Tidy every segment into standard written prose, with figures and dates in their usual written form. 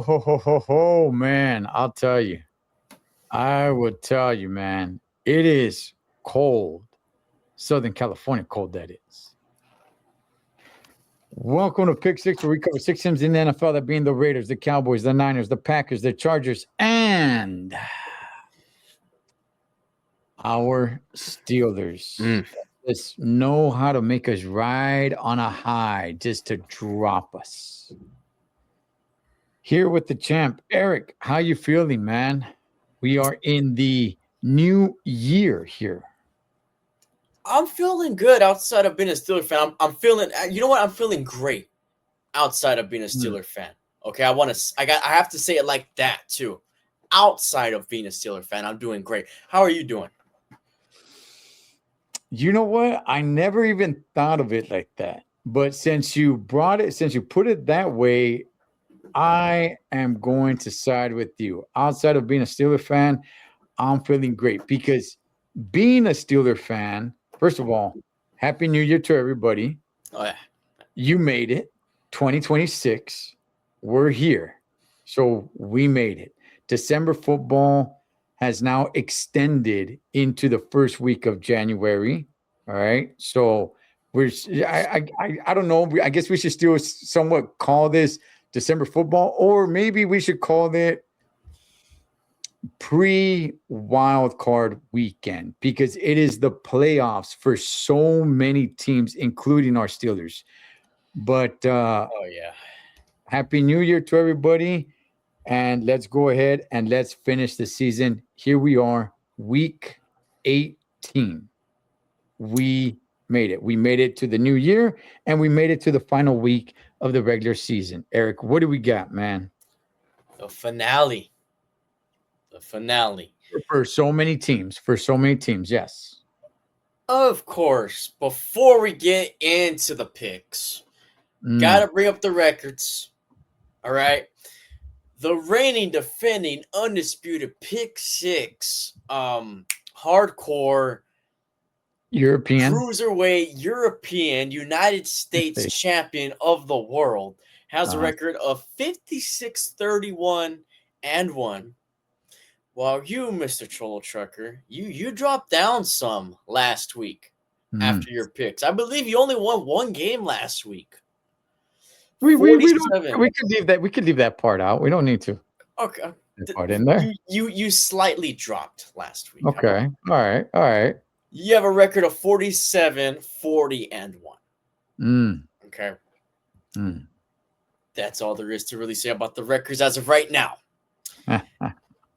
Man, I'll tell you. I would tell you, man. It is cold. Southern California cold, that is. Welcome to Pick Six, where we cover six teams in the NFL, that being the Raiders, the Cowboys, the Niners, the Packers, the Chargers, and our Steelers. Just know how to make us ride on a high just to drop us. Here with the champ, Eric. How you feeling, man? We are in the new year here. I'm feeling good outside of being a Steeler fan. I'm feeling, you know what? I'm feeling great outside of being a Steeler fan. Okay, I have to say it like that too. Outside of being a Steeler fan, I'm doing great. How are you doing? You know what? I never even thought of it like that. But since you put it that way, I am going to side with you. Outside of being a Steeler fan, I'm feeling great because being a Steeler fan, first of all, Happy New Year to everybody. Oh, yeah. You made it. 2026. We're here. So we made it. December football has now extended into the first week of January. All right. So I don't know. I guess we should still somewhat call this December football, or maybe we should call it pre-wild card weekend, because it is the playoffs for so many teams, including our Steelers. But oh yeah, Happy New Year to everybody, and let's go ahead and let's finish the season. Here we are, week 18. We made it. We made it to the new year, and we made it to the final week of the regular season. Eric, what do we got, man? The finale. The finale. For so many teams. Yes. Of course, before we get into the picks, gotta bring up the records. All right. The reigning, defending, undisputed Pick Six, hardcore European, cruiserweight, European, United States champion of the world has a record of 56-31-1. While you, Mr. Cholo Trucker, you dropped down some last week after your picks. I believe you only won one game last week. We could leave that. We could leave that part out. We don't need to. Okay. Part in there. You slightly dropped last week. Okay. All right. You have a record of 47-40-1. Okay. That's all there is to really say about the records as of right now.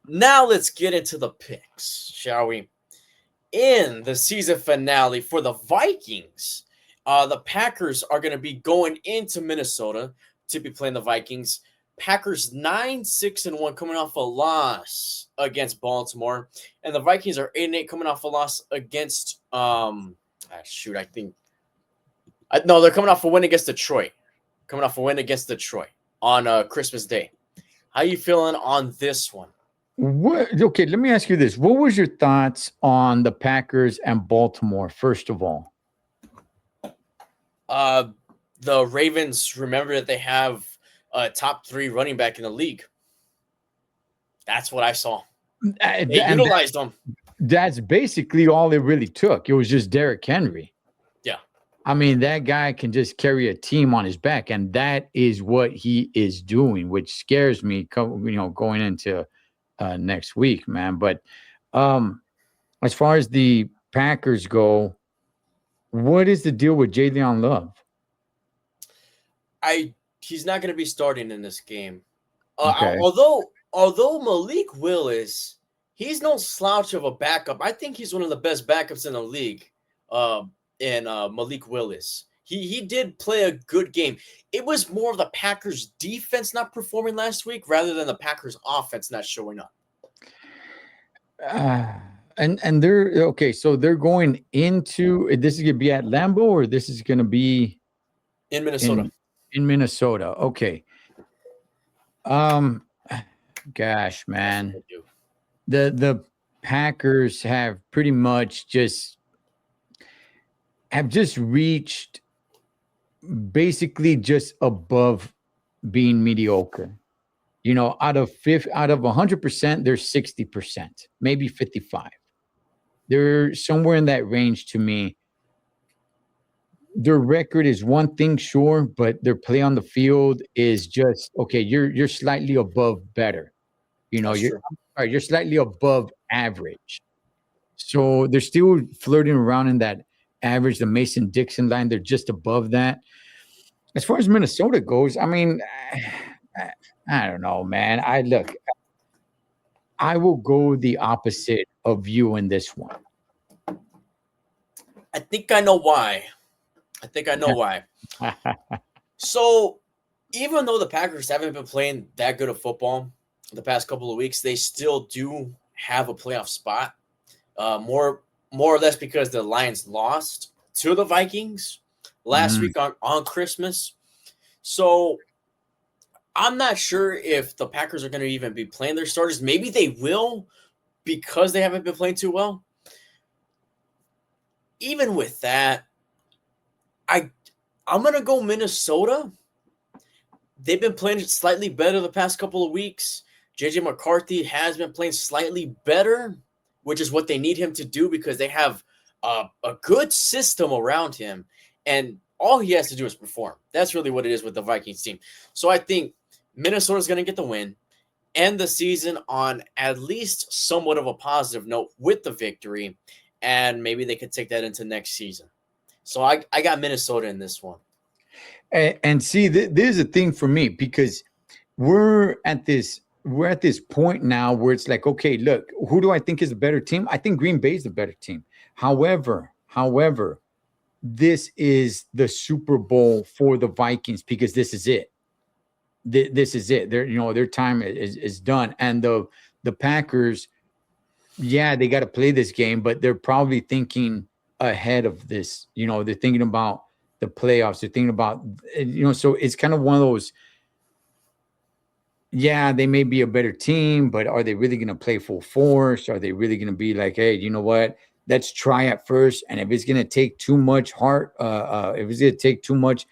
Now let's get into the picks, shall we? In the season finale for the Vikings, the Packers are going to be going into Minnesota to be playing the Vikings. Packers 9-6-1 coming off a loss against Baltimore, and the Vikings are 8-8 coming off a loss against they're coming off a win against Detroit. On Christmas Day. How you feeling on this one? Okay, let me ask you this. What was your thoughts on the Packers and Baltimore, first of all? The Ravens, remember that they have a top 3 running back in the league. That's what I saw. They utilized them. That's basically all it really took. It was just Derrick Henry. Yeah. I mean, that guy can just carry a team on his back, and that is what he is doing, which scares me, going into next week, man. But as far as the Packers go, what is the deal with Jalen Love? He's not going to be starting in this game. Okay. Although Malik Willis, he's no slouch of a backup. I think he's one of the best backups in the league. Malik Willis, he did play a good game. It was more of the Packers defense not performing last week rather than the Packers offense not showing up. And they're okay. So they're going into this is going to be at Lambeau, or this is going to be in Minnesota. In Minnesota. Okay. Gosh, man. The Packers have pretty much just reached basically just above being mediocre. Out of 100%, there's 60%, maybe 55. They're somewhere in that range to me. Their record is one thing, sure, but their play on the field is just okay. You're slightly above better. That's You're true. all right, you're slightly above average. So they're still flirting around in that average, the Mason Dixon line. They're just above that. As far as Minnesota goes, I mean, I, I don't know, man. I will go the opposite of you in this one. I think I know why. I think I know why. So, even though the Packers haven't been playing that good of football the past couple of weeks, they still do have a playoff spot. More or less because the Lions lost to the Vikings last Mhm. week on Christmas. So I'm not sure if the Packers are going to even be playing their starters. Maybe they will because they haven't been playing too well. Even with that, I I'm gonna go Minnesota. They've been playing slightly better the past couple of weeks. JJ McCarthy has been playing slightly better, which is what they need him to do because they have a good system around him, and all he has to do is perform. That's really what it is with the Vikings team. So I think Minnesota's going to get the win, end the season on at least somewhat of a positive note with the victory, and maybe they could take that into next season. So I got Minnesota in this one. And see, there's a thing for me because we're at this point now where it's like, okay, look, who do I think is a better team? I think Green Bay is the better team. However, this is the Super Bowl for the Vikings because this is it. This is it. Their time is done, and the Packers, yeah, they got to play this game, but they're probably thinking ahead of this. They're thinking about the playoffs. They're thinking about, so it's kind of one of those. Yeah, they may be a better team, but are they really going to play full force? Are they really going to be like, hey, you know what? Let's try at first. And if it's going to take too much heart, if it's going to take too much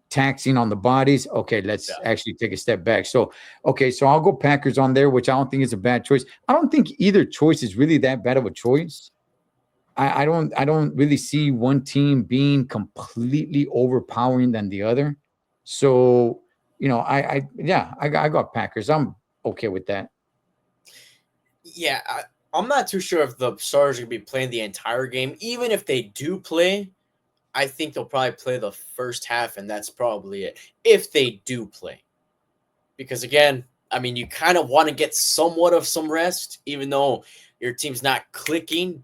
taxing on the bodies, okay, let's Yeah. actually take a step back. So, okay, so I'll go Packers on there, which I don't think is a bad choice. I don't think either choice is really that bad of a choice. I don't really see one team being completely overpowering than the other. So, I got Packers. I'm okay with that. Yeah, I'm not too sure if the starters are going to be playing the entire game. Even if they do play, I think they'll probably play the first half, and that's probably it. If they do play. Because again, I mean, you kind of want to get somewhat of some rest, even though your team's not clicking,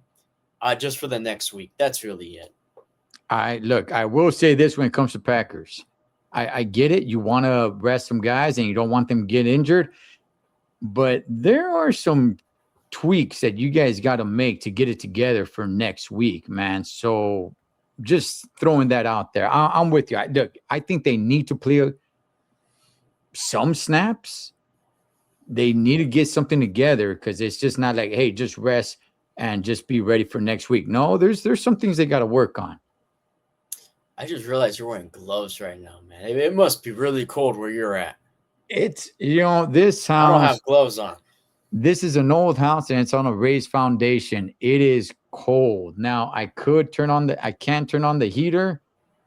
just for the next week. That's really it. I will say this when it comes to Packers. I get it. You want to rest some guys and you don't want them to get injured, but there are some tweaks that you guys got to make to get it together for next week, man. So just throwing that out there. I'm with you. Look, I think they need to play some snaps. They need to get something together because it's just not like, hey, just rest and just be ready for next week. No, there's some things they got to work on. I just realized you're wearing gloves right now, man. It must be really cold where you're at. It's this I don't house. have gloves on. This is an old house and it's on a raised foundation. It is cold. Now I can't turn on the heater,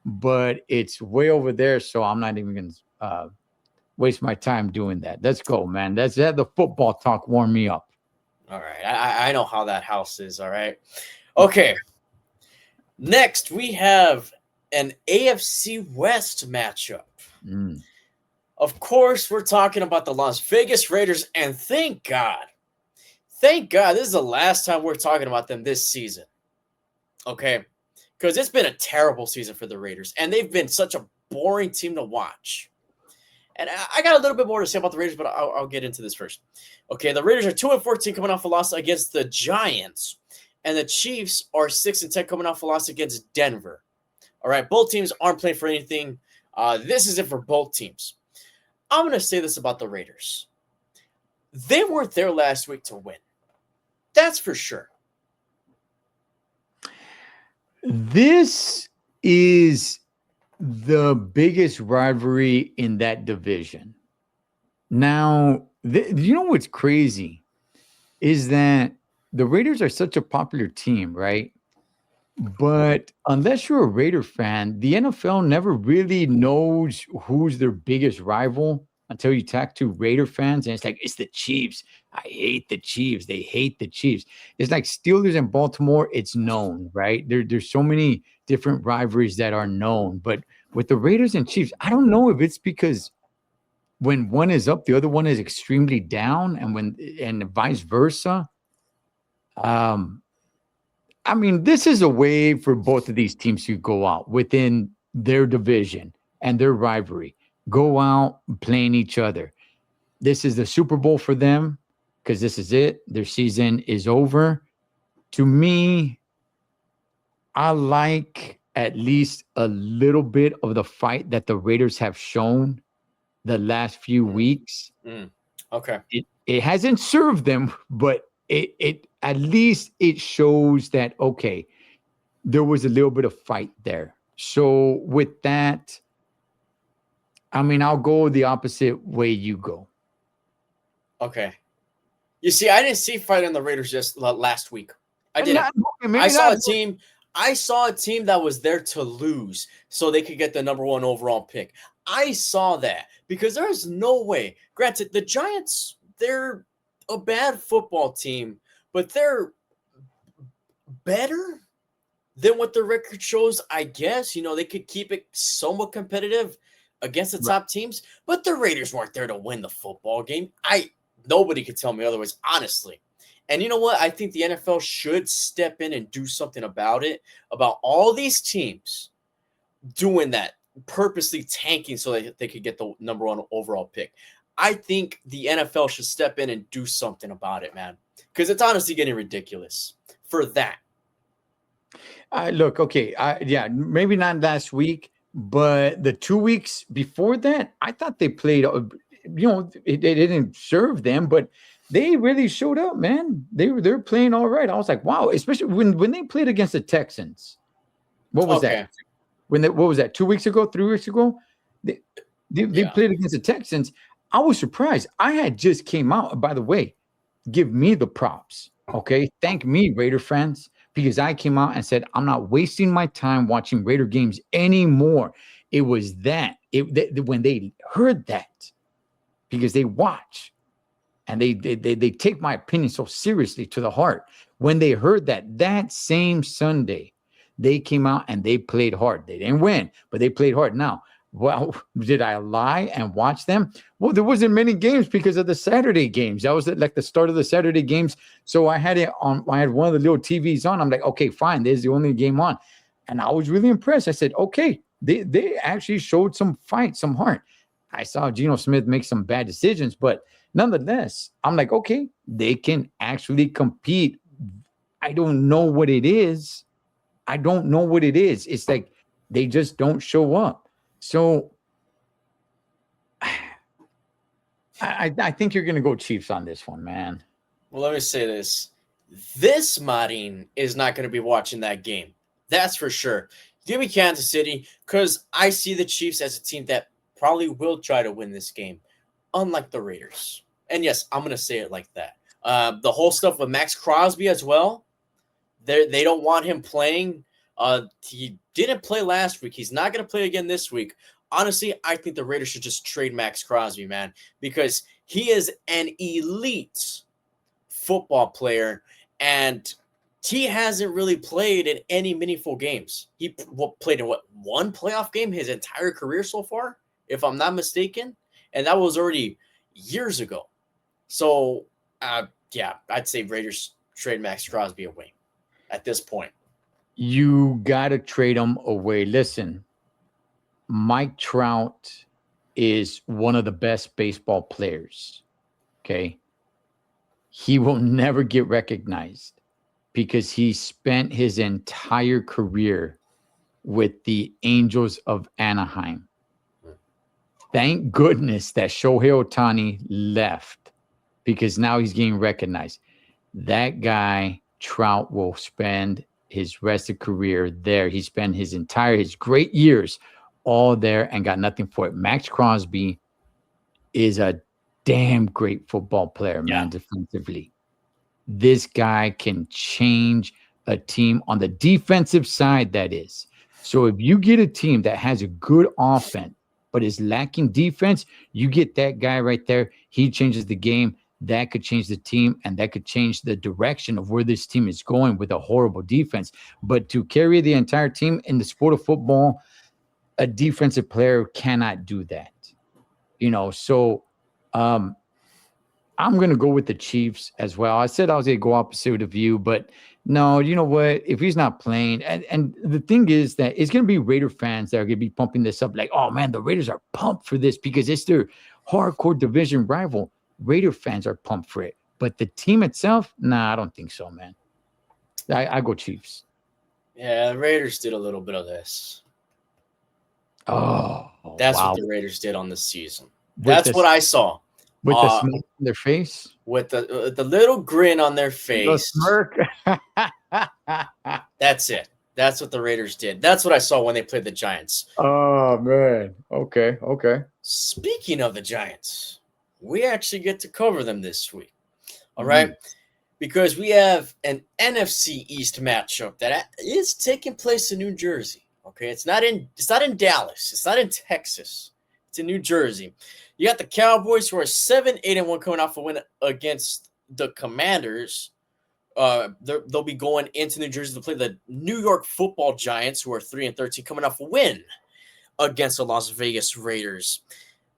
but it's way over there, so I'm not even gonna waste my time doing that. Let's go, man. That's that. The football talk warm me up. All right. I know how that house is. All right. Okay. Next, we have an AFC West matchup. Mm. Of course, we're talking about the Las Vegas Raiders, and thank God, this is the last time we're talking about them this season. Okay, because it's been a terrible season for the Raiders, and they've been such a boring team to watch. And I got a little bit more to say about the Raiders, but I'll get into this first. Okay, the Raiders are 2-14 coming off a loss against the Giants, and the Chiefs are 6-10 coming off a loss against Denver. All right, both teams aren't playing for anything. This is it for both teams. I'm going to say this about the Raiders. They weren't there last week to win. That's for sure. This is the biggest rivalry in that division. Now, you know what's crazy is that the Raiders are such a popular team, right? But unless you're a Raider fan, the NFL never really knows who's their biggest rival until you talk to Raider fans. And it's like, it's the Chiefs. I hate the Chiefs. They hate the Chiefs. It's like Steelers and Baltimore, it's known, right? There's so many different rivalries that are known. But with the Raiders and Chiefs, I don't know if it's because when one is up, the other one is extremely down, and vice versa. Um, I mean, this is a way for both of these teams to go out within their division and their rivalry, go out playing each other. This is the Super Bowl for them because this is it. Their season is over. To me, I like at least a little bit of the fight that the Raiders have shown the last few weeks. Okay. It hasn't served them, but it at least it shows that okay, there was a little bit of fight there. So with that, I mean, I'll go the opposite way you go. Okay. You see, I didn't see fight on the Raiders just last week. I didn't. Maybe I saw not. a team. I saw a team that was there to lose so they could get the number 1 overall pick. I saw that because there is no way. Granted, the Giants, they're a bad football team, but they're better than what the record shows, I guess. You know, they could keep it somewhat competitive against the top teams, but the Raiders weren't there to win the football game. Nobody could tell me otherwise, honestly. And you know what? I think the NFL should step in and do something about it, about all these teams doing that, purposely tanking so that they could get the number 1 overall pick. I think the NFL should step in and do something about it, man, because it's honestly getting ridiculous for that. Look, okay, yeah, maybe not last week, but the 2 weeks before that, I thought they played. They didn't serve them, but they really showed up, man. They're playing all right. I was like, wow, especially when they played against the Texans. What was that? What was that? 2 weeks ago, 3 weeks ago? They played against the Texans. I was surprised. I had just came out. By the way, give me the props. Okay, thank me, Raider fans, because I came out and said I'm not wasting my time watching Raider games anymore. It was when they heard that, because they watch and they take my opinion so seriously to the heart. When they heard that same Sunday, they came out and they played hard. They didn't win, but they played hard. Now, well, did I lie and watch them? Well, there wasn't many games because of the Saturday games. That was like the start of the Saturday games. So I had it on. I had one of the little TVs on. I'm like, okay, fine. There's the only game on, and I was really impressed. I said, okay, they actually showed some fight, some heart. I saw Geno Smith make some bad decisions, but nonetheless, I'm like, okay, they can actually compete. I don't know what it is. It's like they just don't show up. So I think you're going to go Chiefs on this one, man. Well, let me say this. This Marin is not going to be watching that game. That's for sure. Give me Kansas City because I see the Chiefs as a team that probably will try to win this game, unlike the Raiders. And yes, I'm going to say it like that. The whole stuff with Max Crosby as well, they don't want him playing. He didn't play last week. He's not going to play again this week. Honestly, I think the Raiders should just trade Max Crosby, man, because he is an elite football player, and he hasn't really played in any meaningful games. He played in one playoff game his entire career so far, if I'm not mistaken, and that was already years ago. So, yeah, I'd say Raiders trade Max Crosby away at this point. You got to trade him away. Listen, Mike Trout is one of the best baseball players. Okay. He will never get recognized because he spent his entire career with the Angels of Anaheim. Thank goodness that Shohei Ohtani left, because now he's getting recognized. That guy, Trout, will spend his rest of career there. He spent his great years all there and got nothing for it. Max Crosby is a damn great football player, man, defensively. This guy can change a team on the defensive side, that is. So if you get a team that has a good offense but is lacking defense, you get that guy right there. He changes the game. That could change the team, and that could change the direction of where this team is going with a horrible defense. But to carry the entire team in the sport of football, a defensive player cannot do that. So I'm going to go with the Chiefs as well. I said I was going to go opposite of you, but no, you know what? If he's not playing, and the thing is that it's going to be Raider fans that are going to be pumping this up like, oh man, the Raiders are pumped for this because it's their hardcore division rival. Raider fans are pumped for it. But the team itself, nah, I don't think so, man. I go Chiefs. Yeah, the Raiders did a little bit of this. Oh, that's wow. what the Raiders did on the season. That's what I saw. With the smirk on their face? With the little grin on their face. The smirk. That's it. That's what the Raiders did. That's what I saw when they played the Giants. Oh, man. Okay. Speaking of the Giants, we actually get to cover them this week. All right? Because we have an NFC East matchup that is taking place in New Jersey. Okay, it's not in Dallas. It's not in Texas. It's in New Jersey. You got the Cowboys, who are 7-8-1, coming off a win against the Commanders. They'll be going into New Jersey to play the New York Football Giants, who are 3-13, coming off a win against the Las Vegas Raiders.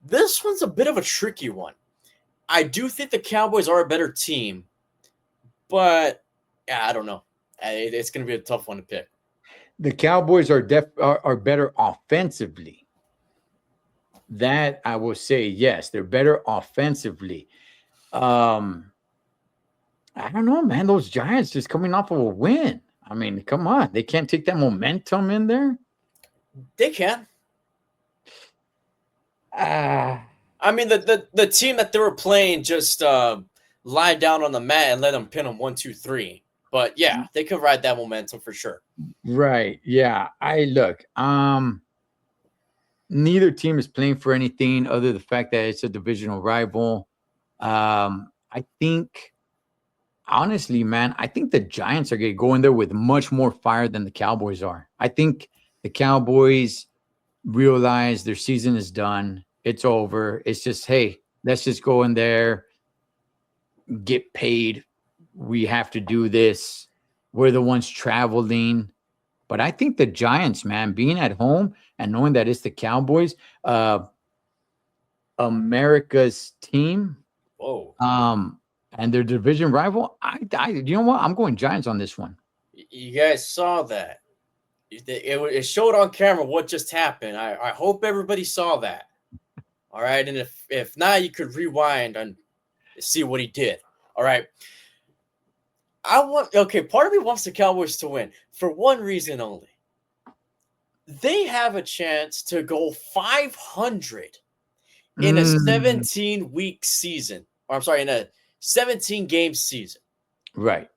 This one's a bit of a tricky one. I do think the Cowboys are a better team, but I don't know. It's going to be a tough one to pick. The Cowboys are better offensively. That I will say, yes, they're better offensively. I don't know, man. Those Giants just coming off of a win. I mean, come on. They can't take that momentum in there? They can. I mean, the team that they were playing just lied down on the mat and let them pin them 1, 2, 3. But yeah, they could ride that momentum for sure. Right. Yeah. Neither team is playing for anything other than the fact that it's a divisional rival. I think, honestly, man, I think the Giants are going to go in there with much more fire than the Cowboys are. I think the Cowboys realize their season is done. It's over. It's just, hey, let's just go in there, get paid. We have to do this. We're the ones traveling. But I think the Giants, man, being at home and knowing that it's the Cowboys, America's team, and their division rival, you know what? I'm going Giants on this one. You guys saw that. It showed on camera what just happened. I hope everybody saw that. All right. And if not, you could rewind and see what he did. All right. Part of me wants the Cowboys to win for one reason only. They have a chance to go 500 in a 17-week season. Or I'm sorry, in a 17-game season. Right.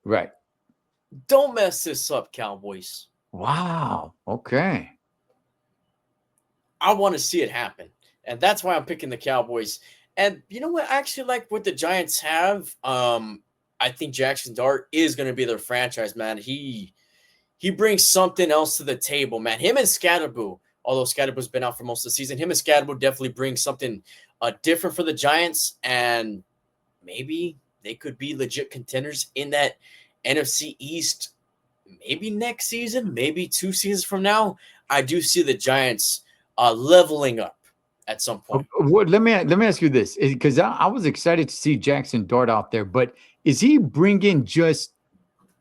Don't mess this up, Cowboys. Wow. Okay. I want to see it happen. And that's why I'm picking the Cowboys. And you know what? I actually like what the Giants have. I think Jackson Dart is going to be their franchise, man. He brings something else to the table, man. Him and Scatterboo, although Scatterboo's been out for most of the season, him and Scatterboo definitely bring something different for the Giants, and maybe they could be legit contenders in that NFC East maybe next season, maybe 2 seasons from now. I do see the Giants leveling up at some point. Let me ask you this, because I was excited to see Jackson Dart out there, but is he just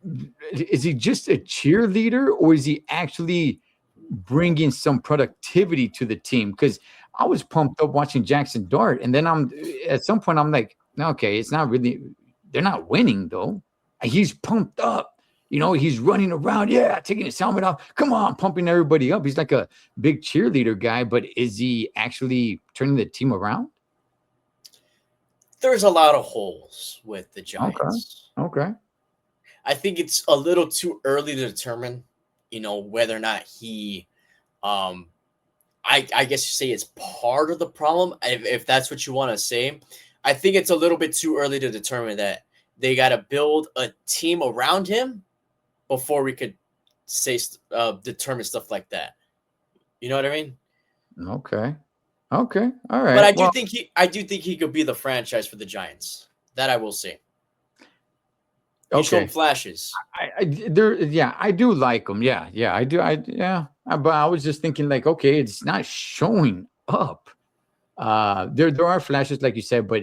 a cheerleader, or is he actually bringing some productivity to the team? Because I was pumped up watching Jackson Dart, and then at some point I'm like, okay, it's not really, they're not winning though. He's pumped up. He's running around, taking his helmet off. Come on, pumping everybody up. He's like a big cheerleader guy, but is he actually turning the team around? There's a lot of holes with the Giants. Okay. I think it's a little too early to determine, whether or not he, I guess you say it's part of the problem, if that's what you want to say. I think it's a little bit too early to determine that. They got to build a team around him before we could say determine stuff like that. You know what I mean? Okay. Okay. All But right. I do Well, think he could be the franchise for the Giants. That I will say. He's showing okay. flashes. Yeah, I do like him. Yeah, yeah, I do. But I was just thinking, like, okay, it's not showing up. There are flashes, like you said, but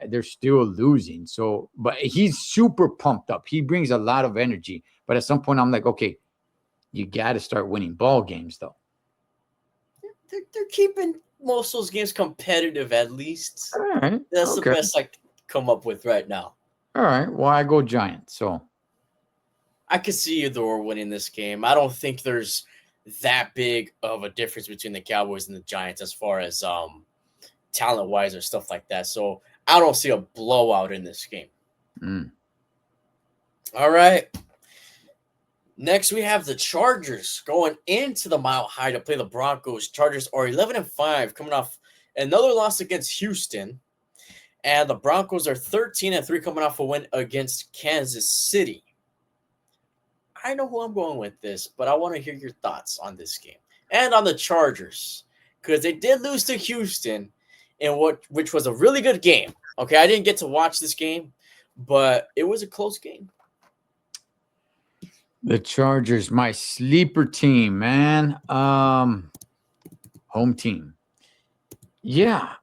they're still losing. So, but he's super pumped up. He brings a lot of energy. But at some point, I'm like, okay, you got to start winning ball games, though. They're keeping most of those games competitive at least. All right. That's the Okay. best I can come up with right now. All right. Well, I go Giants. So, I could see either or winning this game. I don't think there's that big of a difference between the Cowboys and the Giants as far as talent wise or stuff like that. So I don't see a blowout in this game. mm, All right. Next, we have the Chargers going into the Mile High to play the Broncos. Chargers are 11-5, coming off another loss against Houston, and the Broncos are 13-3, coming off a win against Kansas City. I know who I'm going with this, but I want to hear your thoughts on this game and on the Chargers because they did lose to Houston in which was a really good game. Okay, I didn't get to watch this game, but it was a close game. the Chargers, my sleeper team, man. Home team. Yeah,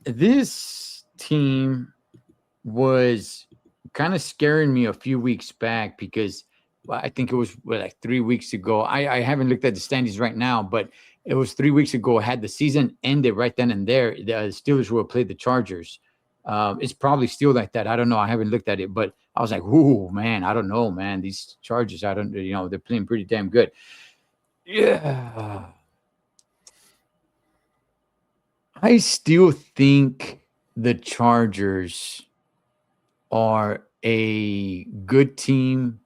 this team was kind of scaring me a few weeks back because I think it was like 3 weeks ago. I haven't looked at the standings right now, but it was 3 weeks ago. Had the season ended right then and there, the Steelers would have played the Chargers. It's probably still like that. I don't know. I haven't looked at it, but I was like, "Ooh, man, I don't know, man. These Chargers, I don't, they're playing pretty damn good." Yeah, I still think the Chargers are a good team.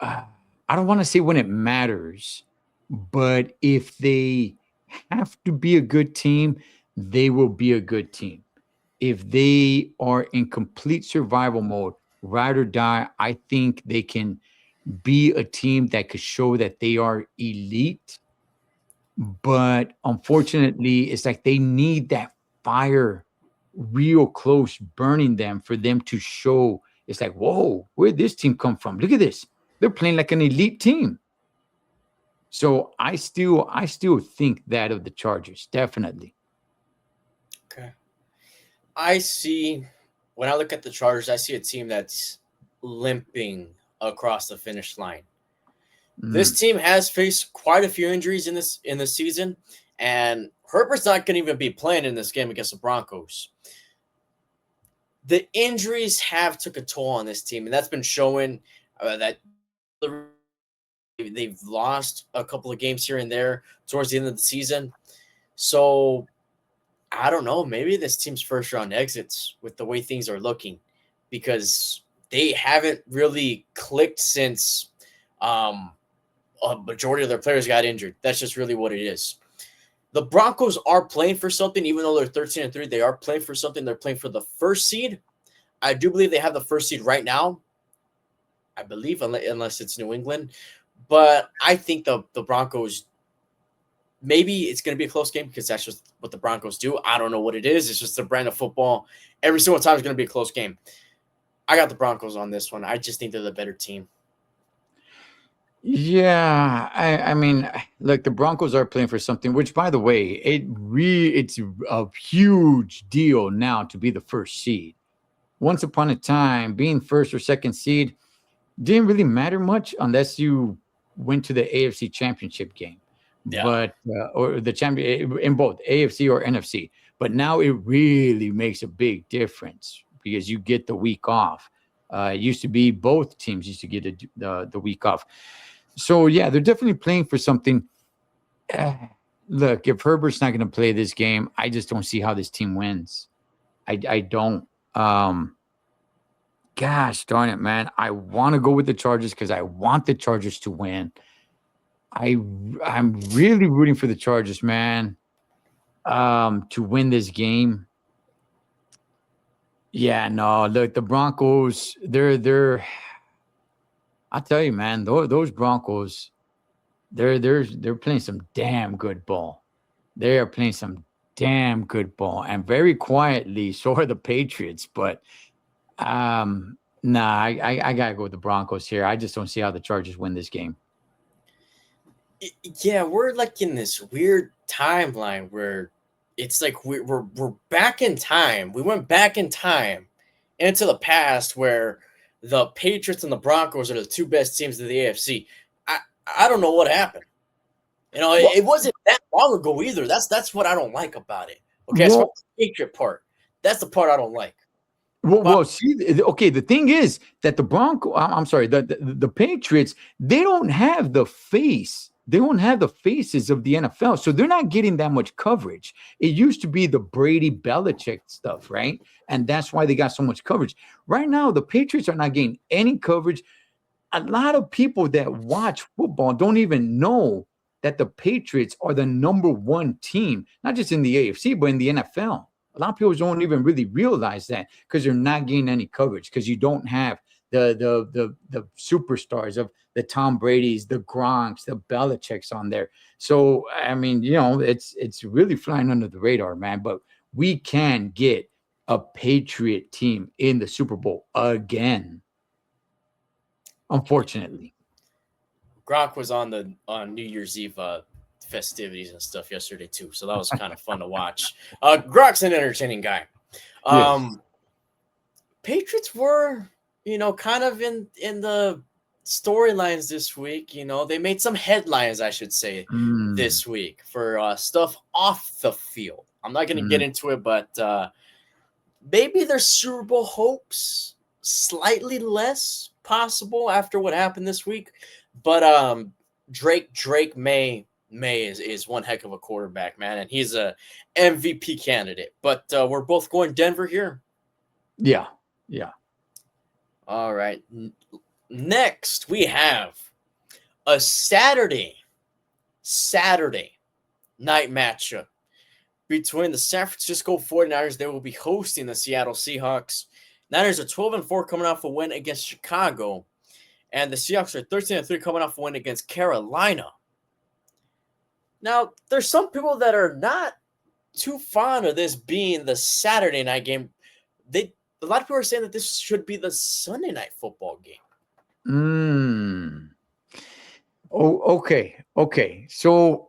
I don't want to say when it matters, but if they have to be a good team, they will be a good team. If they are in complete survival mode, ride or die, I think they can be a team that could show that they are elite. But unfortunately, it's like they need that fire real close burning them for them to show. It's like, whoa, where'd this team come from? Look at this. They're playing like an elite team. So I still think that of the Chargers, definitely. Okay. When I look at the Chargers, I see a team that's limping across the finish line. This team has faced quite a few injuries in this season, and Herbert's not going to even be playing in this game against the Broncos. The injuries have took a toll on this team, and that's been showing that they've lost a couple of games here and there towards the end of the season. So I don't know. Maybe this team's first round exits with the way things are looking because they haven't really clicked since a majority of their players got injured. That's just really what it is. The Broncos are playing for something, even though they're 13-3. They are playing for something. They're playing for the first seed. I do believe they have the first seed right now. I believe, unless it's New England. But I think the Broncos, maybe it's going to be a close game because that's just what the Broncos do. I don't know what it is. It's just a brand of football. Every single time it's going to be a close game. I got the Broncos on this one. I just think they're the better team. Yeah, I mean, look, the Broncos are playing for something, which, by the way, it's a huge deal now to be the first seed. Once upon a time, being first or second seed didn't really matter much unless you went to the AFC Championship game, Yeah. or the champion in both AFC or NFC. But now it really makes a big difference because you get the week off. It used to be both teams used to get the week off. So yeah, they're definitely playing for something. Look, if Herbert's not going to play this game, I just don't see how this team wins. I don't. Gosh darn it, man! I want to go with the Chargers because I want the Chargers to win. I'm really rooting for the Chargers, man, to win this game. Yeah, no, look, the Broncos, they're I'll tell you, man, those Broncos, they're playing some damn good ball. They are playing some damn good ball, and very quietly, so are the Patriots. But nah, I gotta go with the Broncos here. I just don't see how the Chargers win this game. Yeah, we're like in this weird timeline where it's like we're back in time. We went back in time into the past where the Patriots and the Broncos are the two best teams of the AFC. I don't know what happened. You know, Well, it wasn't that long ago either. That's what I don't like about it. Okay, as far well, as the Patriot part, that's the part I don't like. But well, see, okay, the thing is that the I'm sorry, the Patriots, they don't have the face. They don't have the faces of the NFL, so they're not getting that much coverage. It used to be the Brady Belichick stuff, right? And that's why they got so much coverage. Right now, the Patriots are not getting any coverage. A lot of people that watch football don't even know that the Patriots are the number one team, not just in the AFC, but in the NFL. A lot of people don't even really realize that because they're not getting any coverage because you don't have the superstars of the Tom Brady's, the Gronks, the Belichick's on there. So I mean, it's really flying under the radar, man. But we can get a Patriot team in the Super Bowl again. Unfortunately. Gronk was on New Year's Eve festivities and stuff yesterday too, so that was kind of fun to watch. Gronk's an entertaining guy. Yes. Patriots were, kind of in the storylines this week. They made some headlines, I should say, this week for stuff off the field. I'm not going to get into it, but maybe their Super Bowl hopes slightly less possible after what happened this week. But Drake May is one heck of a quarterback, man, and he's a MVP candidate. But we're both going Denver here. Yeah. All right. Next, we have a Saturday night matchup between the San Francisco 49ers. They will be hosting the Seattle Seahawks. Niners are 12-4 coming off a win against Chicago. And the Seahawks are 13-3 coming off a win against Carolina. Now, there's some people that are not too fond of this being the Saturday night game. A lot of people are saying that this should be the Sunday night football game. Oh, okay. So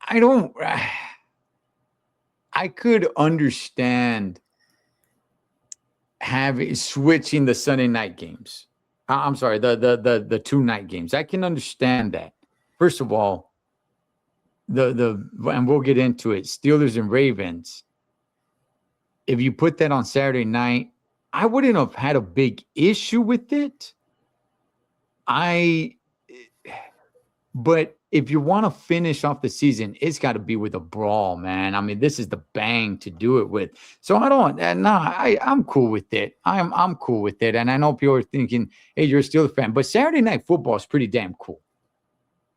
I could understand switching the Sunday night games. I'm sorry, the 2 night games. I can understand that. First of all, and we'll get into it. Steelers and Ravens. If you put that on Saturday night, I wouldn't have had a big issue with it. But if you want to finish off the season, it's got to be with a brawl, man. I mean, this is the bang to do it with. So I'm cool with it. I'm cool with it. And I know people are thinking, hey, you're still a fan. But Saturday night football is pretty damn cool.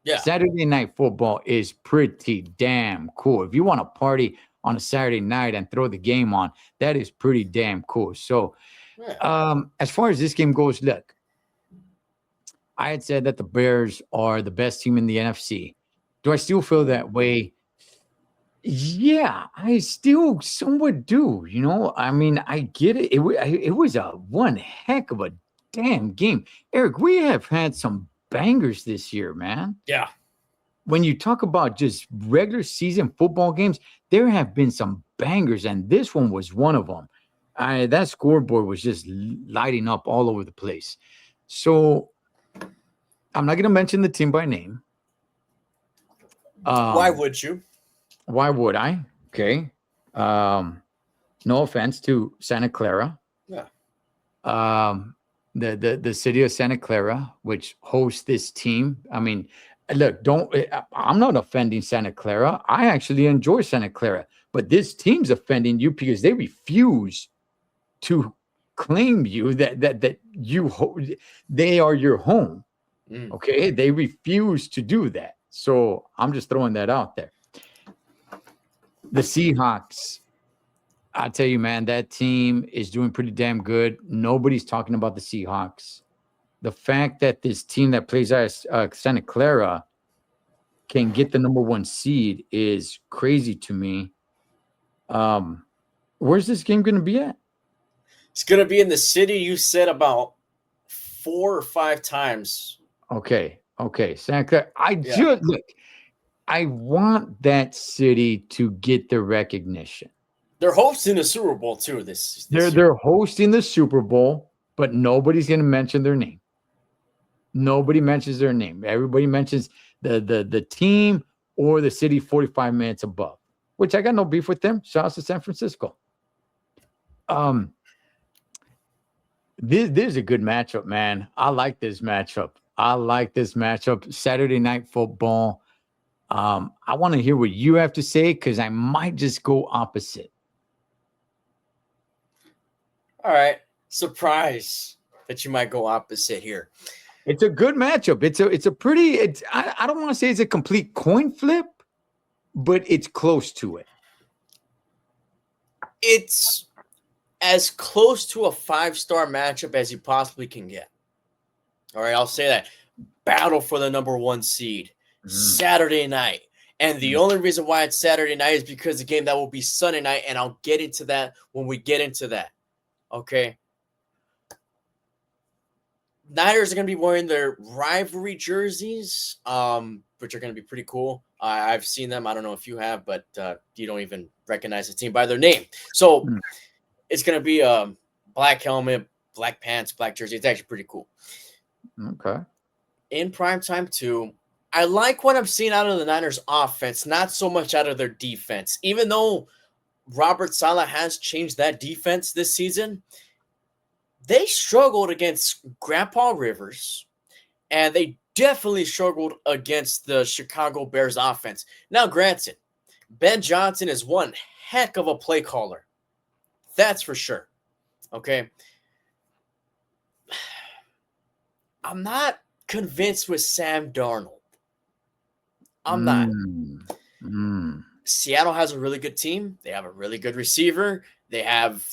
Yeah. Saturday night football is pretty damn cool. If you want to party on a Saturday night and throw the game on, that is pretty damn cool. So as far as this game goes, look, I had said that the Bears are the best team in the NFC. Do I still feel that way? Yeah, I still somewhat do. I mean, I get it. It was a one heck of a damn game. Eric, we have had some bangers this year, man. Yeah. When you talk about just regular season football games, there have been some bangers, and this one was one of them. That scoreboard was just lighting up all over the place. So I'm not going to mention the team by name. Why would you? Why would I? Okay. No offense to Santa Clara. Yeah. The city of Santa Clara, which hosts this team. I mean, look, I'm not offending Santa Clara. I actually enjoy Santa Clara, but this team's offending you because they refuse to claim you that they are your home. Okay, they refuse to do that. So I'm just throwing that out there. The Seahawks, I tell you, man, that team is doing pretty damn good. Nobody's talking about the Seahawks. The fact that this team that plays at Santa Clara can get the number 1 seed is crazy to me. Where's this game going to be at? It's going to be in the city you said about 4 or 5 times. Okay. Santa Clara. I want that city to get the recognition. They're hosting the Super Bowl too. This year. They're hosting the Super Bowl, but nobody's going to mention their name. Nobody mentions their name. Everybody mentions the team or the city 45 minutes above, which I got no beef with them. Shout out to San Francisco. This is a good matchup, man. I like this matchup. Saturday Night Football. I want to hear what you have to say because I might just go opposite. All right. Surprise that you might go opposite here. It's a good matchup. I don't want to say it's a complete coin flip, but it's close to it. It's as close to a 5-star matchup as you possibly can get. All right, I'll say that. Battle for the number 1 seed. Saturday night. And the only reason why it's Saturday night is because the game that will be Sunday night, and I'll get into that when we get into that. Okay? Niners are going to be wearing their rivalry jerseys, which are going to be pretty cool. I've seen them. I don't know if you have, but you don't even recognize the team by their name. So it's going to be a black helmet, black pants, black jersey. It's actually pretty cool. Okay. In primetime, too, I like what I'm seeing out of the Niners offense, not so much out of their defense. Even though Robert Saleh has changed that defense this season, they struggled against Grandpa Rivers, and they definitely struggled against the Chicago Bears offense. Now, granted, Ben Johnson is one heck of a play caller. That's for sure. Okay. I'm not convinced with Sam Darnold. I'm not. Seattle has a really good team. They have a really good receiver. They have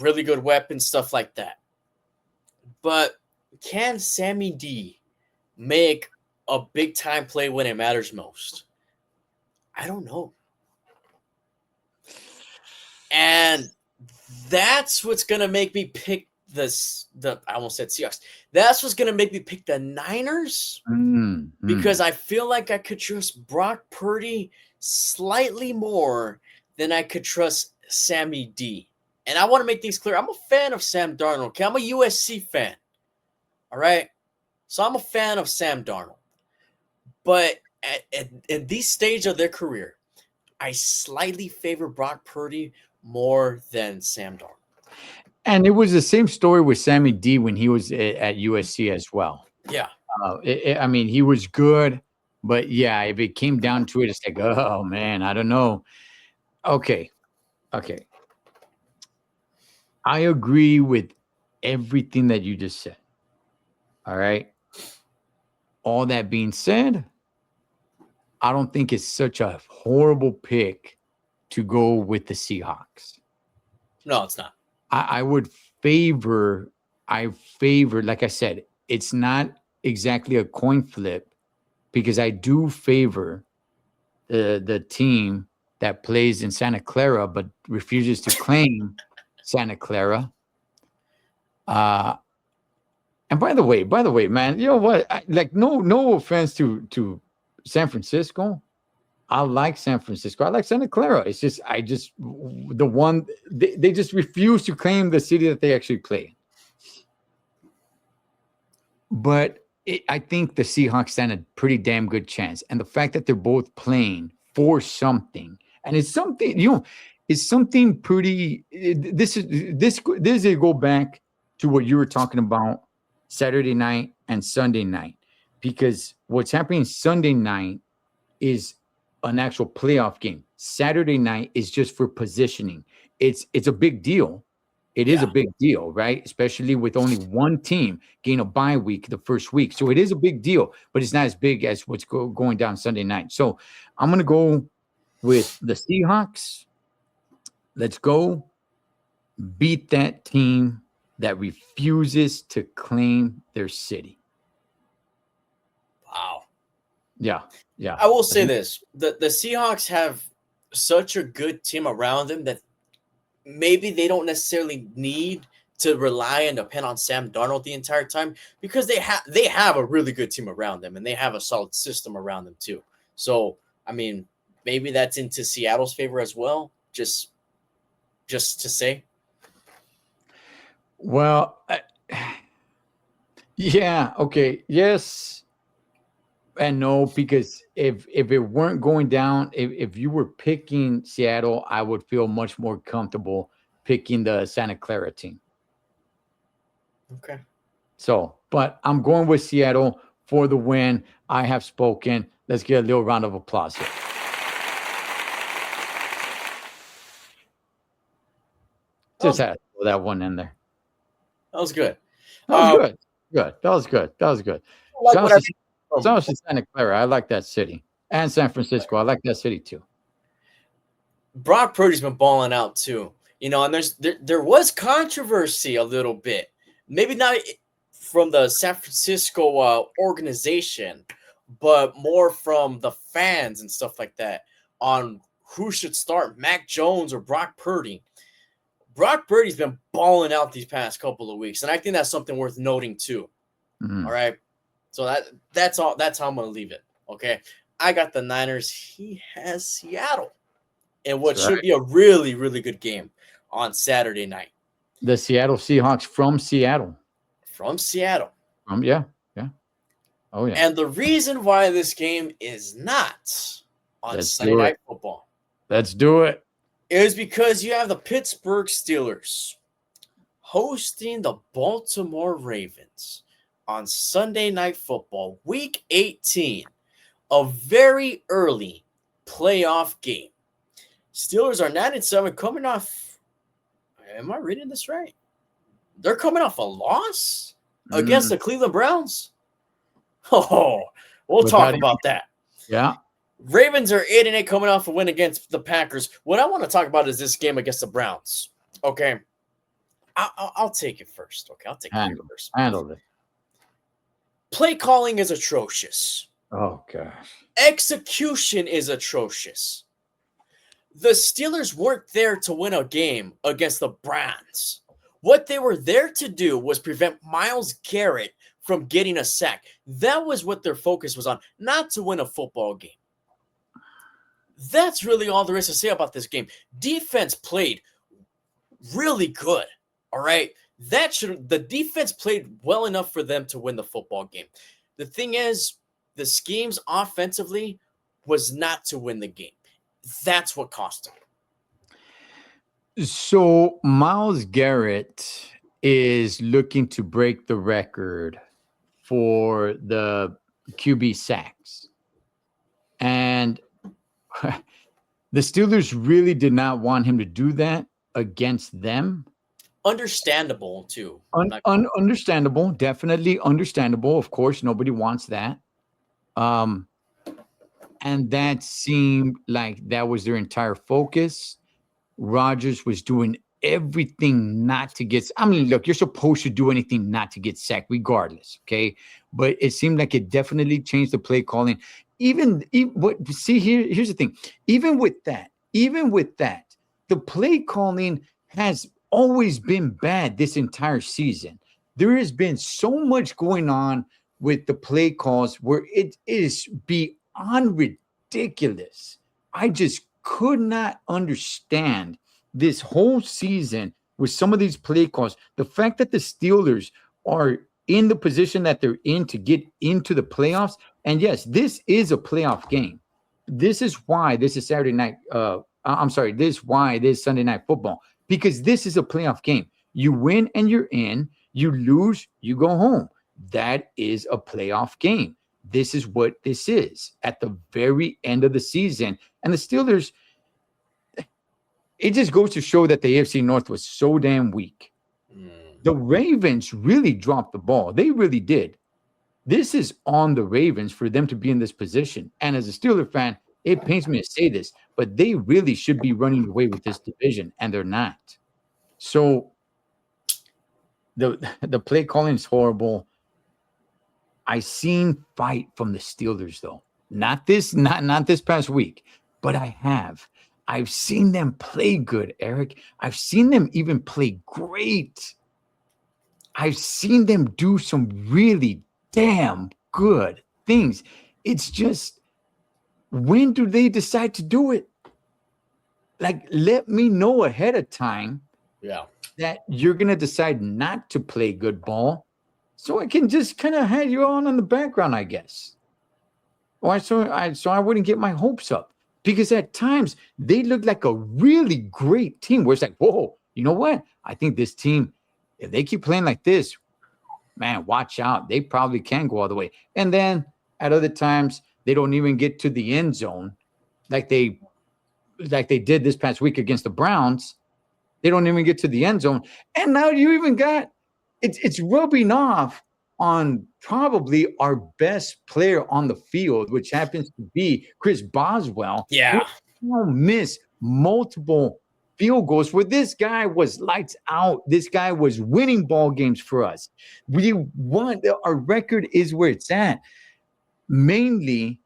really good weapons, stuff like that. But can Sammy D make a big-time play when it matters most? I don't know. And that's what's going to make me pick I almost said Seahawks. That's what's going to make me pick the Niners because I feel like I could trust Brock Purdy slightly more than I could trust Sammy D. And I want to make things clear. I'm a fan of Sam Darnold. Okay? I'm a USC fan. All right? So I'm a fan of Sam Darnold. But at this stage of their career, I slightly favor Brock Purdy more than Sam Darnold. And it was the same story with Sammy D when he was at USC as well. Yeah. I mean, he was good, but yeah, if it came down to it, it's like, oh man, I don't know. Okay. I agree with everything that you just said. All right. All that being said, I don't think it's such a horrible pick to go with the Seahawks. No, it's not. I would favor, like I said, it's not exactly a coin flip because I do favor the team that plays in Santa Clara but refuses to claim Santa Clara. And by the way, man, you know what? No offense to San Francisco. I like San Francisco. I like Santa Clara. It's just, they just refuse to claim the city that they actually play. But I think the Seahawks stand a pretty damn good chance. And the fact that they're both playing for something, and it's something, it's something pretty, this is a go back to what you were talking about Saturday night and Sunday night, because what's happening Sunday night is an actual playoff game. Saturday night is just for positioning. It's a big deal. It is a big deal, right? Especially with only one team getting a bye week the first week. So it is a big deal, but it's not as big as what's going down Sunday night. So I'm going to go with the Seahawks. Let's go beat that team that refuses to claim their city. Wow. Yeah. Yeah. I will say this. The Seahawks have such a good team around them that maybe they don't necessarily need to rely and depend on Sam Darnold the entire time because they have a really good team around them and they have a solid system around them too. So, I mean, maybe that's into Seattle's favor as well. Just to say. Well, yeah, okay. Yes and no, because if it weren't going down, if you were picking Seattle, I would feel much more comfortable picking the Santa Clara team. Okay. So, but I'm going with Seattle for the win. I have spoken. Let's get a little round of applause here. Just had to throw that one in there. That was good. That was good. Good. That was good. That was good. Shout out to Santa Clara. I like that city. And San Francisco. I like that city too. Brock Purdy's been balling out too. You know, and there was controversy a little bit. Maybe not from the San Francisco organization, but more from the fans and stuff like that on who should start, Mac Jones or Brock Purdy. Brock Purdy's been balling out these past couple of weeks, and I think that's something worth noting too. Mhm. All right. So that's all. That's how I'm going to leave it. Okay. I got the Niners. He has Seattle in what should be a really, really good game on Saturday night. The Seattle Seahawks from Seattle. From Seattle. Yeah. Oh, yeah. And the reason why this game is not on Sunday Night Football. Let's do it. Is because you have the Pittsburgh Steelers hosting the Baltimore Ravens on Sunday Night Football, Week 18, a very early playoff game. Steelers are 9-7, coming off. Am I reading this right? They're coming off a loss against the Cleveland Browns. Oh, we'll talk about that. Yeah. Ravens are 8-8 coming off a win against the Packers. What I want to talk about is this game against the Browns. Okay. I'll take it first. Okay. I'll take it first. Handle it. Play calling is atrocious. Oh, gosh. Execution is atrocious. The Steelers weren't there to win a game against the Browns. What they were there to do was prevent Myles Garrett from getting a sack. That was what their focus was on, not to win a football game. That's really all there is to say about this game. Defense played really good, all right? The defense played well enough for them to win the football game. The thing is, the schemes offensively was not to win the game. That's what cost them. So Myles Garrett is looking to break the record for the QB sacks. And the Steelers really did not want him to do that against them. Understandable, too. Understandable. Definitely understandable. Of course, nobody wants that. And that seemed like that was their entire focus. Rodgers was doing everything not to get. I mean, look, you're supposed to do anything not to get sacked, regardless. Okay, but it seemed like it definitely changed the play calling. Here's the thing. Even with that, the play calling has always been bad this entire season. There has been so much going on with the play calls where it is beyond ridiculous. I just could not understand this whole season with some of these play calls. The fact that the Steelers are in the position that they're in to get into the playoffs. And yes, this is a playoff game. This is why this is Saturday night. This is why this is Sunday Night Football, because this is a playoff game. You win and you're in. You lose, you go home. That is a playoff game. This is what this is at the very end of the season. And the Steelers, it just goes to show that the AFC North was so damn weak. The Ravens really dropped the ball. They really did. This is on the Ravens for them to be in this position. And as a Steeler fan, It pains me to say this, but they really should be running away with this division, and they're not. So the play calling is horrible. I seen fight from the Steelers though. Not this past week, but I have. I've seen them play good, Eric. I've seen them even play great. I've seen them do some really damn good things. It's just, when do they decide to do it? Like, let me know ahead of time that you're going to decide not to play good ball, so I can just kind of have you on in the background, I guess. Or so I wouldn't get my hopes up. Because at times they look like a really great team where it's like, whoa, you know what? I think this team, if they keep playing like this, man, watch out. They probably can go all the way. And then at other times, they don't even get to the end zone like they did this past week against the Browns. They don't even get to the end zone. And now you even got, it's rubbing off on probably our best player on the field, which happens to be Chris Boswell. Yeah. Who miss multiple field goals where this guy was lights out. This guy was winning ball games for us. We won. Our record is where it's at. Mainly,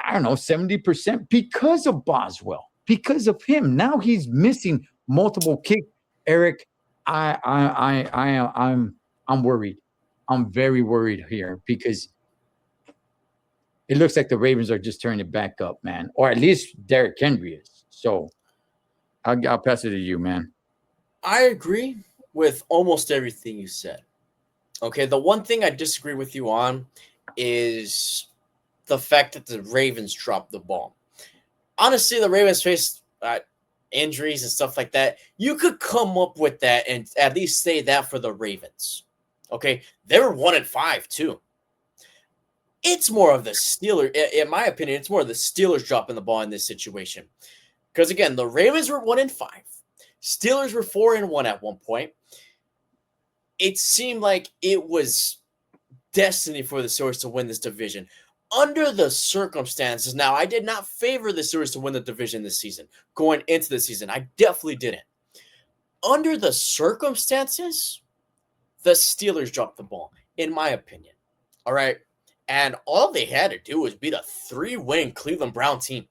I don't know, 70% because of Boswell, because of him. Now he's missing multiple kicks. Eric, I'm worried. I'm very worried here because it looks like the Ravens are just turning it back up, man. Or at least Derrick Henry is. So I'll pass it to you, man. I agree with almost everything you said. Okay, the one thing I disagree with you on is the fact that the Ravens dropped the ball. Honestly, the Ravens faced injuries and stuff like that. You could come up with that and at least say that for the Ravens. Okay, they were 1-5 too. It's more of the Steelers, in my opinion. It's more of the Steelers dropping the ball in this situation, because again, the Ravens were 1-5, Steelers were 4-1 at one point. It seemed like it was destiny for the Steelers to win this division under the circumstances. Now, I did not favor the Steelers to win the division this season. Going into the season, I definitely didn't. Under the circumstances, the Steelers dropped the ball, in my opinion. All right. And all they had to do was beat a 3-win Cleveland Brown team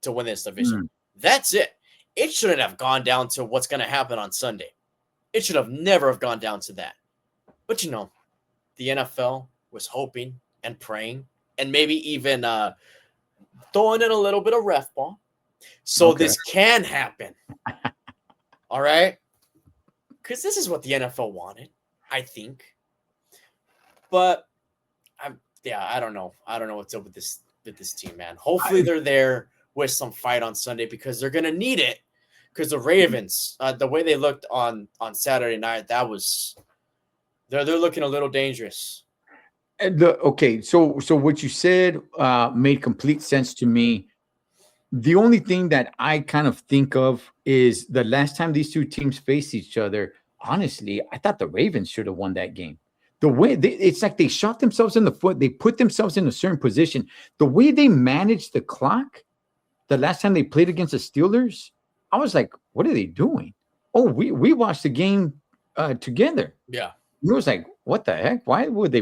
to win this division. That's it. It shouldn't have gone down to what's going to happen on Sunday. It should have never have gone down to that. But, you know, the NFL was hoping and praying and maybe even throwing in a little bit of ref ball. So this can happen. All right? Because this is what the NFL wanted, I think. But I don't know. I don't know what's up with this team, man. Hopefully they're there with some fight on Sunday, because they're gonna need it. Because the Ravens, the way they looked on Saturday night, that was they're looking a little dangerous. So what you said made complete sense to me. The only thing that I kind of think of is the last time these two teams faced each other. Honestly, I thought the Ravens should have won that game. The way it's like they shot themselves in the foot. They put themselves in a certain position. The way they managed the clock, the last time they played against the Steelers, I was like, what are they doing? Oh, we watched the game together. Yeah. It was like, what the heck? Why would they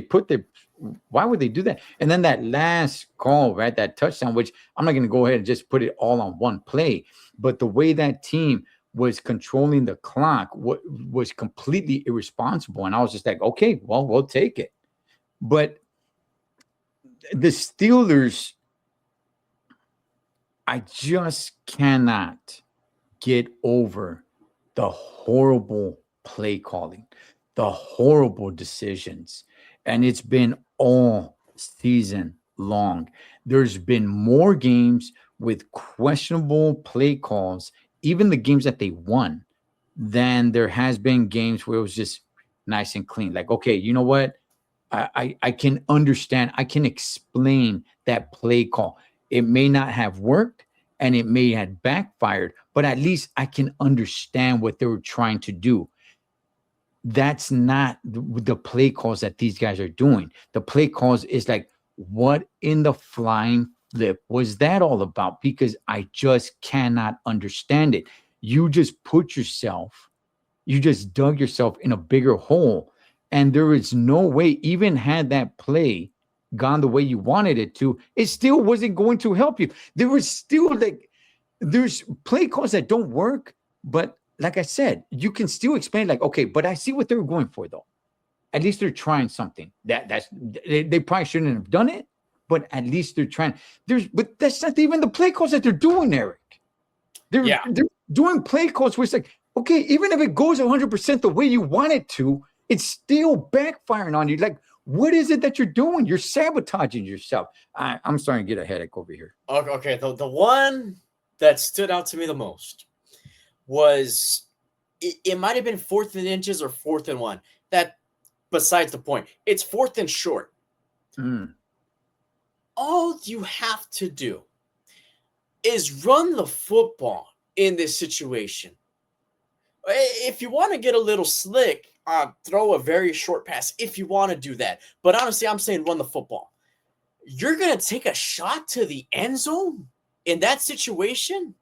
do that? And then that last call, right? That touchdown, which I'm not going to go ahead and just put it all on one play, but the way that team was controlling the clock was completely irresponsible. And I was just like, okay, well, we'll take it. But the Steelers, I just cannot get over the horrible play calling, the horrible decisions. And it's been all season long. There's been more games with questionable play calls, even the games that they won, than there has been games where it was just nice and clean. Like, okay, you know what? I can understand. I can explain that play call. It may not have worked and it may have backfired, but at least I can understand what they were trying to do. That's not the play calls that these guys are doing. The play calls is like, what in the flying flip was that all about? Because I just cannot understand it. You just you just dug yourself in a bigger hole. And there is no way, even had that play gone the way you wanted it to, it still wasn't going to help you. There was still like, there's play calls that don't work. But like I said, you can still explain, like, okay, but I see what they're going for, though. At least they're trying something. They probably shouldn't have done it, but at least they're trying. But that's not even the play calls that they're doing, Eric. They're doing play calls where it's like, okay, even if it goes 100% the way you want it to, it's still backfiring on you. Like, what is it that you're doing? You're sabotaging yourself. I'm starting to get a headache over here. Okay. The one that stood out to me the most was it might have been 4th and inches or 4th and 1. That besides the point. It's 4th and short. All you have to do is run the football in this situation. If you want to get a little slick, throw a very short pass if you want to do that. But honestly, I'm saying run the football. You're going to take a shot to the end zone in that situation?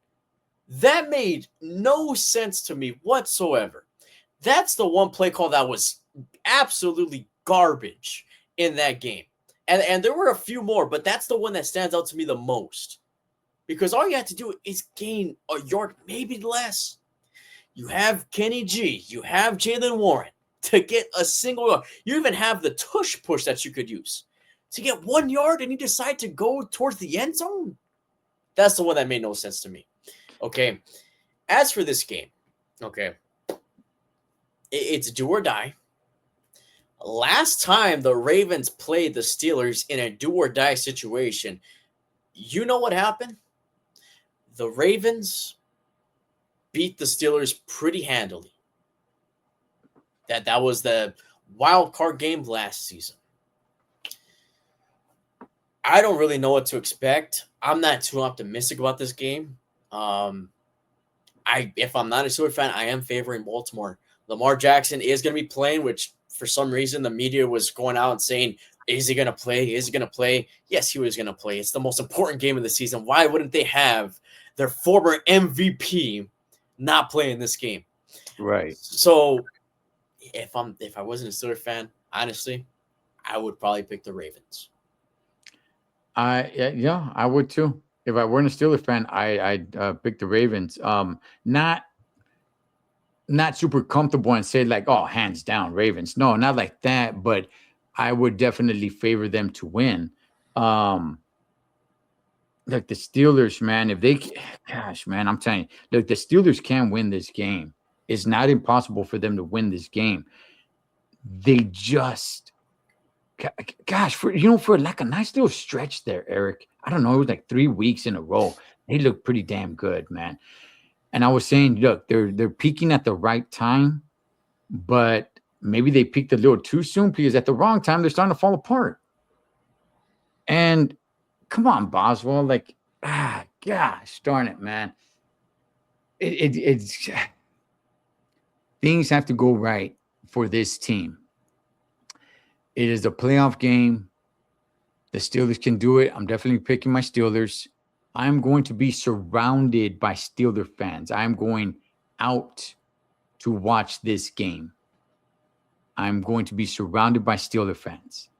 That made no sense to me whatsoever. That's the one play call that was absolutely garbage in that game. And there were a few more, but that's the one that stands out to me the most. Because all you have to do is gain a yard, maybe less. You have Kenny G. You have Jaylen Warren to get a single yard. You even have the tush push that you could use to get 1 yard, and you decide to go towards the end zone. That's the one that made no sense to me. Okay. As for this game, okay, it's do or die. Last time the Ravens played the Steelers in a do or die situation, you know what happened? The Ravens beat the Steelers pretty handily. That was the wild card game last season. I don't really know what to expect. I'm not too optimistic about this game. If I'm not a Steelers fan, I am favoring Baltimore. Lamar Jackson is going to be playing, which for some reason the media was going out and saying, is he going to play? Is he going to play? Yes, he was going to play. It's the most important game of the season. Why wouldn't they have their former MVP not playing this game? Right. So if I wasn't a Steelers fan, honestly, I would probably pick the Ravens. Yeah, I would too. If I weren't a Steelers fan, I'd pick the Ravens. Not super comfortable and say like, oh, hands down Ravens. No, not like that, but I would definitely favor them to win. Like the Steelers, man, gosh, man, I'm telling you, look, the Steelers can win this game. It's not impossible for them to win this game. They just, gosh, for like a nice little stretch there, Eric. I don't know, it was like 3 weeks in a row. They look pretty damn good, man. And I was saying, look, they're peaking at the right time, but maybe they peaked a little too soon because at the wrong time they're starting to fall apart. And come on, Boswell, like, gosh darn it, man. It's things have to go right for this team. It is a playoff game. The Steelers can do it. I'm definitely picking my Steelers. I'm going to be surrounded by Steeler fans. I'm going out to watch this game. I'm going to be surrounded by Steeler fans.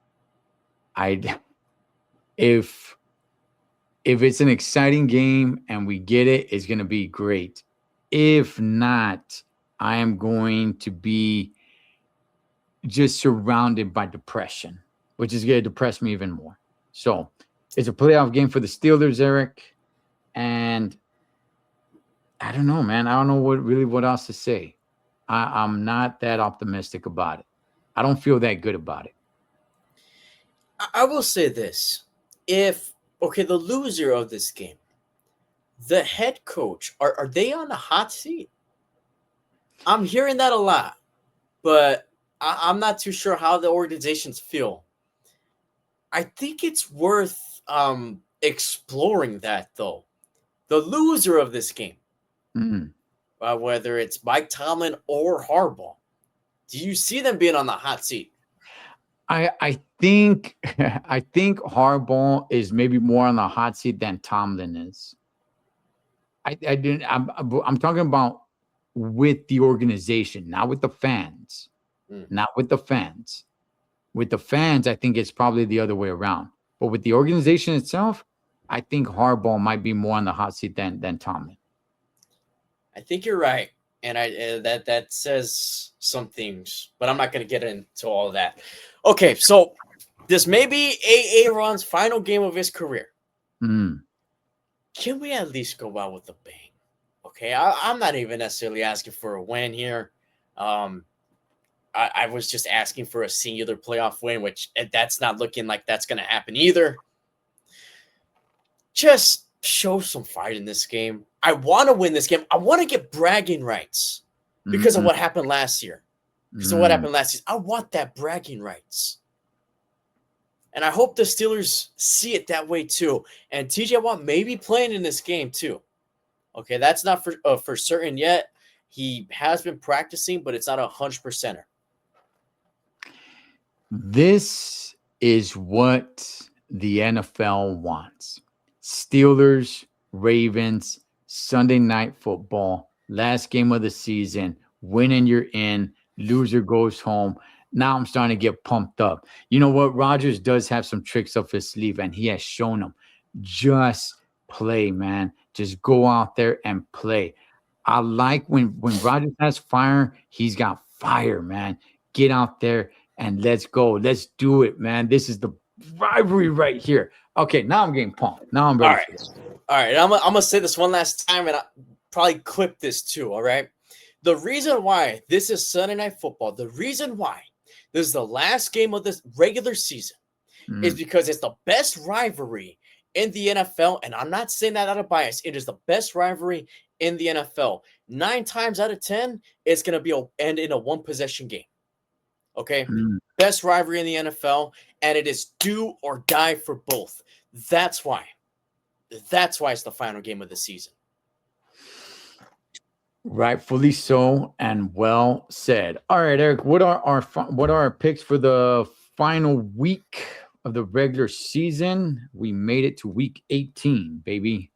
If it's an exciting game and we get it, it's going to be great. If not, I am going to be just surrounded by depression, which is going to depress me even more. So it's a playoff game for the Steelers, Eric. And I don't know, man. I don't know what else to say. I'm not that optimistic about it. I don't feel that good about it. I will say this. The loser of this game, the head coach, are they on the hot seat? I'm hearing that a lot, but I'm not too sure how the organizations feel. I think it's worth exploring that, though. The loser of this game, whether it's Mike Tomlin or Harbaugh, do you see them being on the hot seat? I think I think Harbaugh is maybe more on the hot seat than Tomlin is. I didn't. I'm talking about with the organization, not with the fans, Mm. not with the fans. With the fans, I think it's probably the other way around. But with the organization itself, I think Harbaugh might be more on the hot seat than Tomlin. I think you're right, and that says some things, but I'm not going to get into all of that. Okay, so this may be Aaron's final game of his career. Mm. Can we at least go out with a bang? Okay, I'm not even necessarily asking for a win here. I was just asking for a singular playoff win, which that's not looking like that's going to happen either. Just show some fight in this game. I want to win this game. I want to get bragging rights because of what happened last year. Because of what happened last season. I want that bragging rights. And I hope the Steelers see it that way too. And TJ Watt may be playing in this game too. Okay, that's not for certain yet. He has been practicing, but it's not 100%er. This is what the NFL wants. Steelers, Ravens, Sunday Night Football, last game of the season, winning you're in, loser goes home. Now I'm starting to get pumped up. You know what? Rodgers does have some tricks up his sleeve, and he has shown them. Just play, man. Just go out there and play. I like when Rodgers has fire, he's got fire, man. Get out there and let's go. Let's do it, man. This is the rivalry right here. Okay, now I'm getting pumped. Now I'm ready. All right. I'm gonna say this one last time, and I probably clip this too. All right. The reason why this is Sunday Night Football, the reason why this is the last game of this regular season, is because it's the best rivalry in the NFL, and I'm not saying that out of bias. It is the best rivalry in the NFL. 9 times out of 10, it's gonna be end in a one-possession game. Okay, best rivalry in the NFL, and it is do or die for both. That's why it's the final game of the season. Rightfully so, and well said. All right, Eric, what are our picks for the final week of the regular season? We made it to week 18, baby.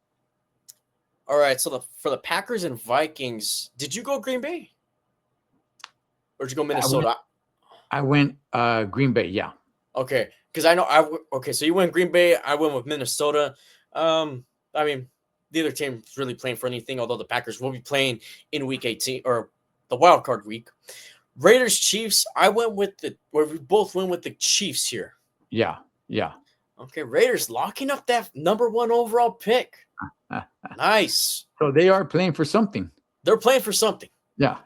All right, so for the Packers and Vikings, did you go Green Bay? Or did you go Minnesota? I went Green Bay, yeah. Okay, because I know so you went Green Bay, I went with Minnesota. I mean, neither team is really playing for anything, although the Packers will be playing in week 18 or the wild card week. Raiders, Chiefs, we both went with the Chiefs here. Yeah. Okay, Raiders locking up that number 1 overall pick. Nice. So they are playing for something. They're playing for something. Yeah.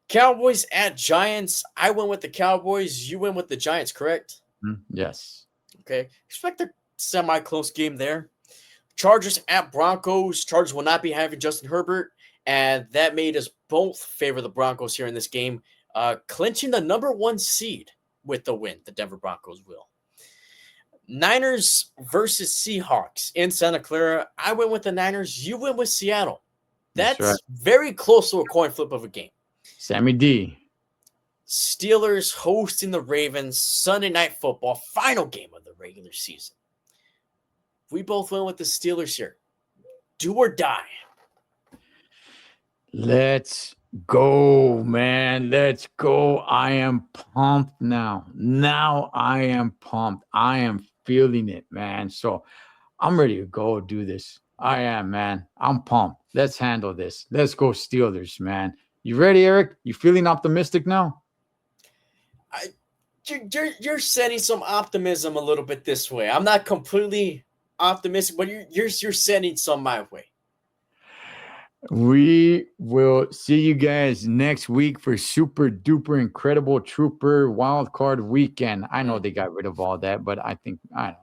Cowboys at Giants. I went with the Cowboys. You went with the Giants, correct? Yes. Okay. Expect a semi-close game there. Chargers at Broncos. Chargers will not be having Justin Herbert, and that made us both favor the Broncos here in this game, clinching the number 1 seed with the win. The Denver Broncos will. Niners versus Seahawks in Santa Clara. I went with the Niners. You went with Seattle. That's right. Very close to a coin flip of a game. Sammy D. Steelers hosting the Ravens. Sunday Night Football. Final game of the regular season. We both went with the Steelers here. Do or die. Let's go, man. Let's go. I am pumped now. Now I am pumped. I am feeling it, man. So I'm ready to go do this. I am, man. I'm pumped. Let's handle this. Let's go Steelers, man. You ready, Eric? You feeling optimistic now? You're setting some optimism a little bit this way. I'm not completely optimistic, but you're sending some my way. We will see you guys next week for Super Duper Incredible Trooper Wild Card Weekend. I know they got rid of all that, but I don't know.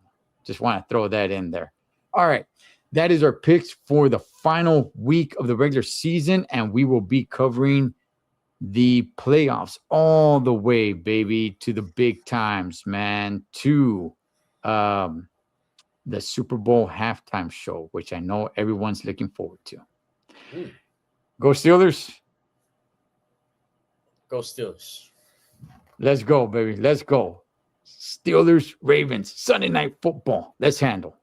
Just want to throw that in there. All right. That is our picks for the final week of the regular season, and we will be covering the playoffs all the way, baby, to the big times, man, to the Super Bowl halftime show, which I know everyone's looking forward to. Go Steelers. Go Steelers. Let's go, baby. Let's go. Steelers, Ravens, Sunday night football. Let's handle.